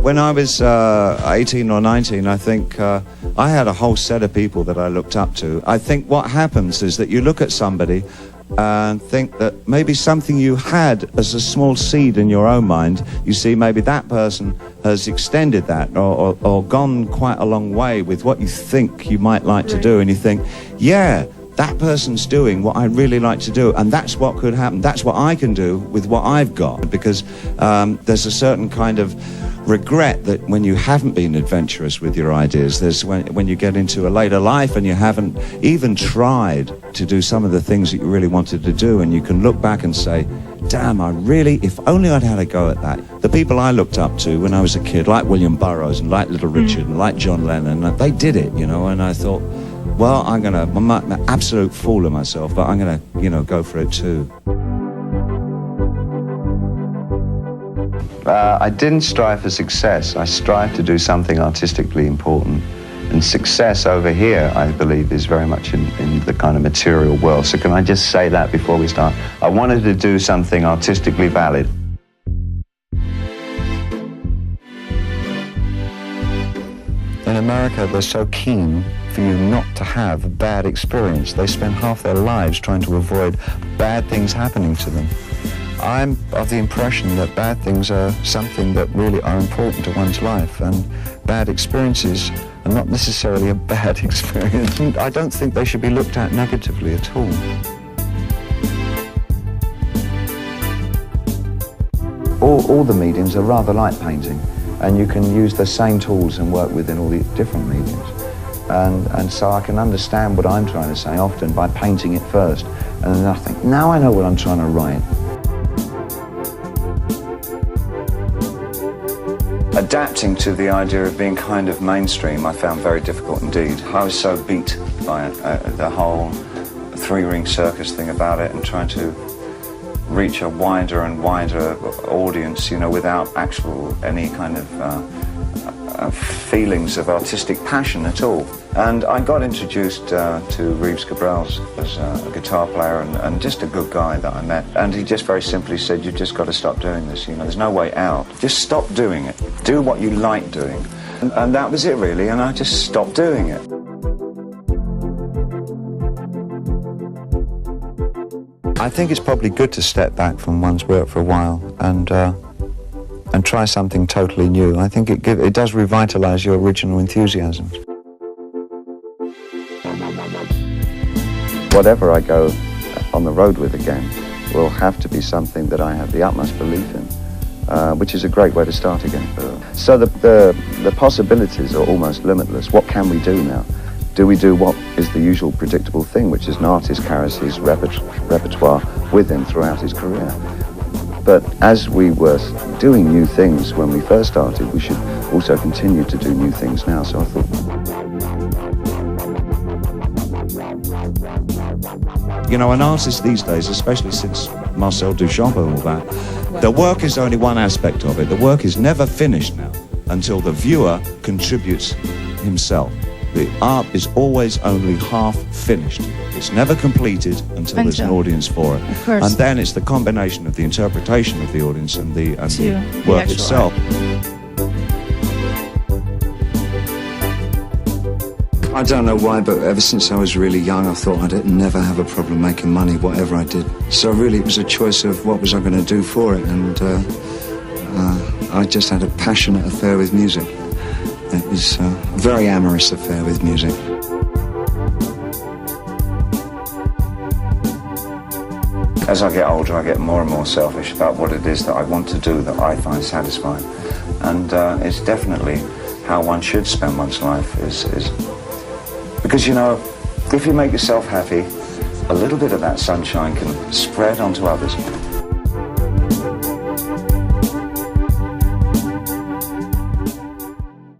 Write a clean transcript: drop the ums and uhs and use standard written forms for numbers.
When I was 18 or 19, I think I had a whole set of people that I looked up to. I think what happens is that you look at somebody and think that maybe something you had as a small seed in your own mind, you see maybe that person has extended that or gone quite a long way with what you think you might like to do, and you think, yeah, that person's doing what I really like to do, and that's what could happen. That's what I can do with what I've got, because there's a certain kind of regret that when you haven't been adventurous with your ideas, there's when you get into a later life and you haven't even tried to do some of the things that you really wanted to do, and you can look back and say, damn, if only I'd had a go at that. The people I looked up to when I was a kid, like William Burroughs and like Little Richard and like John Lennon, they did it, and I thought, well, I'm an absolute fool of myself, but I'm gonna, go for it too. I didn't strive for success. I strived to do something artistically important. And success over here, I believe, is very much in the kind of material world. So can I just say that before we start? I wanted to do something artistically valid. In America, they're so keen for you not to have a bad experience. They spend half their lives trying to avoid bad things happening to them. I'm of the impression that bad things are something that really are important to one's life, and bad experiences are not necessarily a bad experience. I don't think they should be looked at negatively at all. All the mediums are rather like painting, and you can use the same tools and work within all the different mediums. And so I can understand what I'm trying to say often by painting it first, and then I think, now I know what I'm trying to write. Adapting to the idea of being kind of mainstream, I found very difficult indeed. I was so beat by the whole three-ring circus thing about it, and trying to reach a wider and wider audience, without any kind of feelings of artistic passion at all. And I got introduced to Reeves Cabrels as a guitar player and just a good guy that I met. And he just very simply said, you've just got to stop doing this, there's no way out. Just stop doing it. Do what you like doing. And that was it really, and I just stopped doing it. I think it's probably good to step back from one's work for a while and try something totally new. I think it does revitalize your original enthusiasms. Whatever I go on the road with again will have to be something that I have the utmost belief in, which is a great way to start again. So the possibilities are almost limitless. What can we do now? Do we do what is the usual predictable thing, which is an artist carries his repertoire with him throughout his career? But as we were doing new things when we first started, we should also continue to do new things now. So I thought... an artist these days, especially since Marcel Duchamp and all that, the work is only one aspect of it. The work is never finished now until the viewer contributes himself. The art is always only half finished. It's never completed until there's an audience for it. Of course. And then it's the combination of the interpretation of the audience and the work itself. I don't know why, but ever since I was really young, I thought I'd never have a problem making money, whatever I did. So really it was a choice of what was I going to do for it, and I just had a passionate affair with music. It was a very amorous affair with music. As I get older, I get more and more selfish about what it is that I want to do that I find satisfying. And it's definitely how one should spend one's life is because, if you make yourself happy, a little bit of that sunshine can spread onto others.